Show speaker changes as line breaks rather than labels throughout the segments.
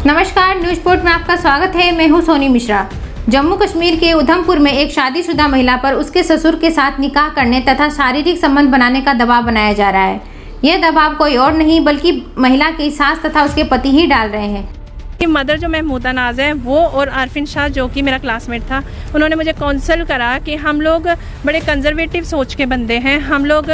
नमस्कार, news port में आपका स्वागत है। मैं हूं सोनी मिश्रा। जम्मू कश्मीर के उधमपुर में एक शादीशुदा महिला पर उसके ससुर के साथ निकाह करने तथा शारीरिक संबंध बनाने का दबाव बनाया जा रहा है। यह दबाव कोई और नहीं बल्कि महिला की सास तथा उसके पति ही डाल रहे हैं।
मदर जो महमूदा नाज है वो और आरफिन शाह जो कि मेरा क्लासमेट था, उन्होंने मुझे काउंसिल करा कि हम लोग बड़े कंजर्वेटिव सोच के बंदे हैं, हम लोग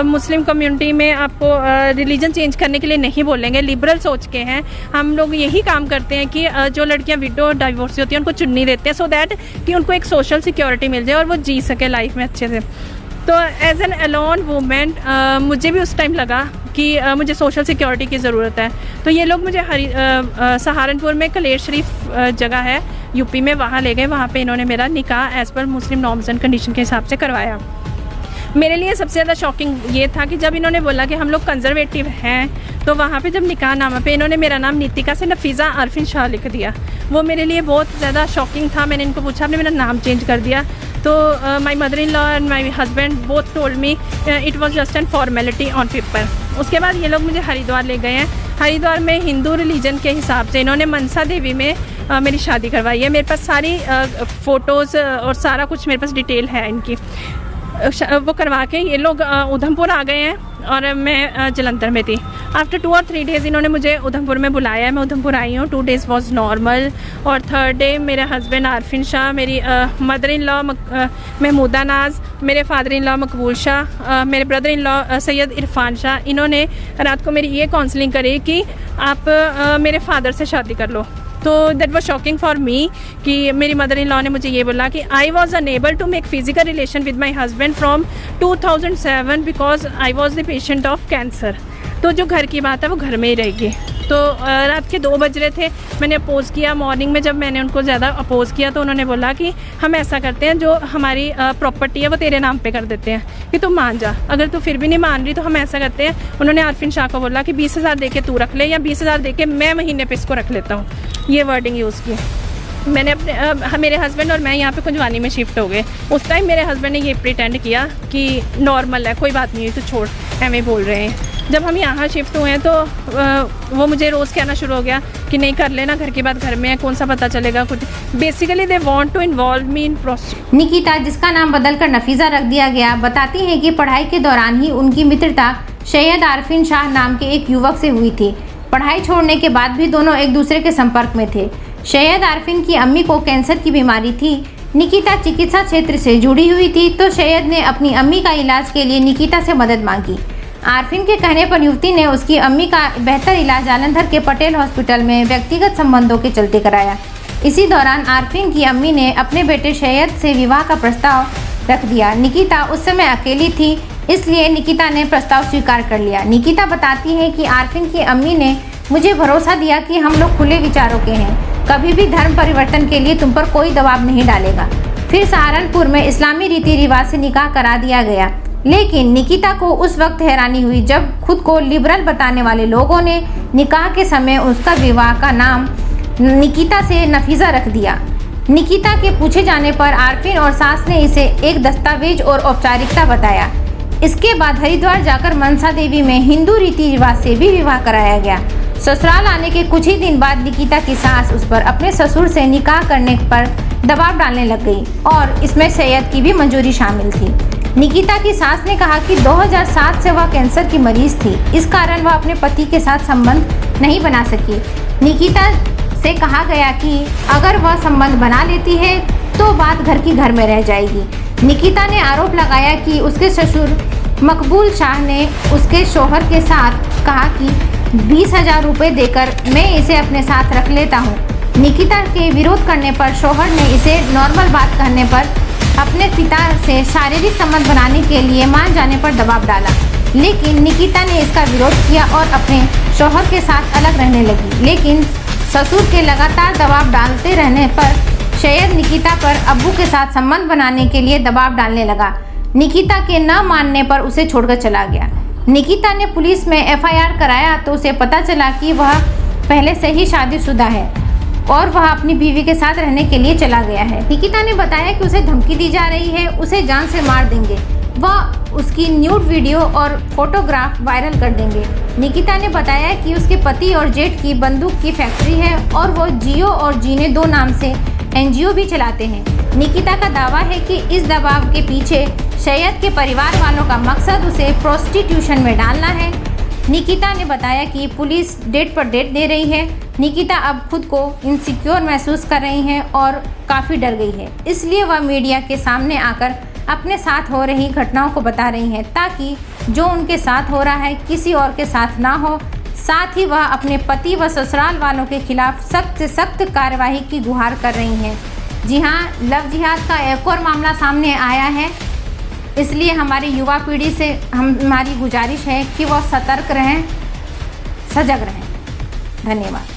मुस्लिम कम्युनिटी में आपको रिलीजन चेंज करने के लिए नहीं बोलेंगे, लिबरल सोच के हैं। हम लोग यही काम करते हैं कि जो लड़कियां विडो डाइवोर्स होती हैं उनको चुन्नी देते हैं सो दैट कि उनको एक सोशल सिक्योरिटी मिल जाए और वो जी सके लाइफ में अच्छे से। तो एज एन अलोन वूमेन मुझे भी उस टाइम लगा कि मुझे सोशल सिक्योरिटी की ज़रूरत है। तो ये लोग मुझे सहारनपुर में कलेर शरीफ जगह है यूपी में, वहाँ ले गए। वहाँ पे इन्होंने मेरा निकाह as per Muslim norms and condition के हिसाब से करवाया। मेरे लिए सबसे ज़्यादा शॉकिंग ये था कि जब इन्होंने बोला कि हम लोग कंजर्वेटिव हैं, तो वहाँ पे जब निकाह नामा पे इन्होंने मेरा नाम नीतिका से नफीज़ा आरफिन शाह लिख दिया। वो मेरे लिए बहुत ज़्यादा शॉकिंग था। मैंने इनको पूछा, आपने मेरा नाम चेंज कर दिया? तो my mother in law and my husband both told me it was just an formality on paper. उसके बाद ये लोग मुझे हरिद्वार ले गए हैं। हरिद्वार में हिंदू रिलीजन के हिसाब से इन्होंने मनसा देवी में मेरी शादी करवाई है। मेरे पास सारी फ़ोटोज़ और सारा कुछ मेरे पास डिटेल है इनकी। वो करवा के ये लोग उधमपुर आ गए हैं और मैं जलंधर में थी। आफ्टर 2 और 3 डेज़ इन्होंने मुझे उधमपुर में बुलाया है। मैं उधमपुर आई हूँ। 2 डेज़ वॉज नॉर्मल और 3rd डे मेरे हस्बैंड आरफिन शाह, मेरी मदर इन लॉ महमूदा नाज, मेरे फादर इन लॉ मकबूल शाह, मेरे brother in law Syed Irfan Shah, इन्होंने रात को मेरी ये काउंसलिंग करी कि आप मेरे फादर से शादी कर लो। तो that was shocking for me कि मेरी मदर इन लॉ ने मुझे ये बोला कि I was unable to make physical relation with my husband from 2007 because I was the patient of cancer. तो जो घर की बात है वो घर में ही रहेगी। तो रात के 2 बज रहे थे, मैंने अपोज़ किया। मॉर्निंग में जब मैंने उनको ज़्यादा अपोज़ किया तो उन्होंने बोला कि हम ऐसा करते हैं, जो हमारी प्रॉपर्टी है वो तेरे नाम पे कर देते हैं कि तू मान जा। अगर तू फिर भी नहीं मान रही तो हम ऐसा करते हैं, उन्होंने आरफिन शाह को बोला कि 20,000 दे के तू रख ले या 20,000 दे के मैं महीने पे इसको रख लेता हूँ। ये वर्डिंग यूज़ की। मैंने अपने मेरे हस्बैंड और मैं यहाँ पे कुंजवानी में शिफ्ट हो गए। उस टाइम मेरे हस्बैंड ने ये प्रिटेंड किया कि नॉर्मल है, कोई बात नहीं है, तो छोड़, एवं बोल रहे हैं। जब हम यहाँ शिफ्ट हुए हैं तो वो मुझे रोज़ कहना शुरू हो गया कि नहीं कर लेना, घर की बात घर में है, कौन सा पता चलेगा कुछ। Basically they want to involve me in process.
Nikita, जिसका नाम बदलकर नफीज़ा रख दिया गया, बताती है कि पढ़ाई के दौरान ही उनकी मित्रता सैयद आरफिन शाह नाम के एक युवक से हुई थी। पढ़ाई छोड़ने के बाद भी दोनों एक दूसरे के संपर्क में थे। सैयद आरफिन की अम्मी को कैंसर की बीमारी थी। निकिता चिकित्सा क्षेत्र से जुड़ी हुई थी, तो सैयद ने अपनी अम्मी का इलाज के लिए निकिता से मदद मांगी। आरफिन के कहने पर युवती ने उसकी अम्मी का बेहतर इलाज जालंधर के पटेल हॉस्पिटल में व्यक्तिगत संबंधों के चलते कराया। इसी दौरान आरफिन की अम्मी ने अपने बेटे सैयद से विवाह का प्रस्ताव रख दिया। निकिता उस समय अकेली थी, इसलिए निकिता ने प्रस्ताव स्वीकार कर लिया। निकिता बताती है कि आरफिन की अम्मी ने मुझे भरोसा दिया कि हम लोग खुले विचारों के हैं, कभी भी धर्म परिवर्तन के लिए तुम पर कोई दबाव नहीं डालेगा। फिर सहारनपुर में इस्लामी रीति रिवाज से निकाह करा दिया गया। लेकिन निकिता को उस वक्त हैरानी हुई जब खुद को लिबरल बताने वाले लोगों ने निकाह के समय उसका विवाह का नाम निकिता से नफीज़ा रख दिया। निकिता के पूछे जाने पर आरफिन और सास ने इसे एक दस्तावेज और औपचारिकता बताया। इसके बाद हरिद्वार जाकर मनसा देवी में हिंदू रीति रिवाज से भी विवाह कराया गया। ससुराल आने के कुछ ही दिन बाद निकिता की सास उस पर अपने ससुर से निकाह करने पर दबाव डालने लग गई और इसमें सैयद की भी मंजूरी शामिल थी। निकिता की सास ने कहा कि 2007 से वह कैंसर की मरीज थी, इस कारण वह अपने पति के साथ संबंध नहीं बना सकी। निकिता से कहा गया कि अगर वह संबंध बना लेती है तो बात घर की घर में रह जाएगी। निकिता ने आरोप लगाया कि उसके ससुर मकबूल शाह ने उसके शौहर के साथ कहा कि 20,000 रुपये देकर मैं इसे अपने साथ रख लेता हूँ। निकिता के विरोध करने पर शौहर ने इसे नॉर्मल बात कहने पर अपने पिता से शारीरिक संबंध बनाने के लिए मान जाने पर दबाव डाला। लेकिन निकिता ने इसका विरोध किया और अपने शौहर के साथ अलग रहने लगी। लेकिन ससुर के लगातार दबाव डालते रहने पर सैयद निकिता पर अब्बू के साथ संबंध बनाने के लिए दबाव डालने लगा। निकिता के न मानने पर उसे छोड़कर चला गया। निकिता ने पुलिस में FIR कराया तो उसे पता चला कि वह पहले से ही शादीशुदा है और वह अपनी बीवी के साथ रहने के लिए चला गया है। निकिता ने बताया कि उसे धमकी दी जा रही है, उसे जान से मार देंगे। वह उसकी न्यूड वीडियो और फोटोग्राफ वायरल कर देंगे। निकिता ने बताया कि उसके पति और जेठ की बंदूक की फैक्ट्री है और वो जियो और जीने 2 नाम से NGO भी चलाते हैं। निकिता का दावा है कि इस दबाव के पीछे सैयद के परिवार वालों का मकसद उसे प्रोस्टिट्यूशन में डालना है। निकिता ने बताया कि पुलिस डेट पर डेट दे रही है। निकिता अब खुद को इनसिक्योर महसूस कर रही हैं और काफ़ी डर गई है, इसलिए वह मीडिया के सामने आकर अपने साथ हो रही घटनाओं को बता रही हैं ताकि जो उनके साथ हो रहा है किसी और के साथ ना हो। साथ ही वह अपने पति व ससुराल वालों के खिलाफ सख्त से सख्त कार्रवाई की गुहार कर रही हैं। जी हाँ, लव जिहाद का एक और मामला सामने आया है, इसलिए हमारी युवा पीढ़ी से हमारी गुजारिश है कि वह सतर्क रहें, सजग रहें। धन्यवाद।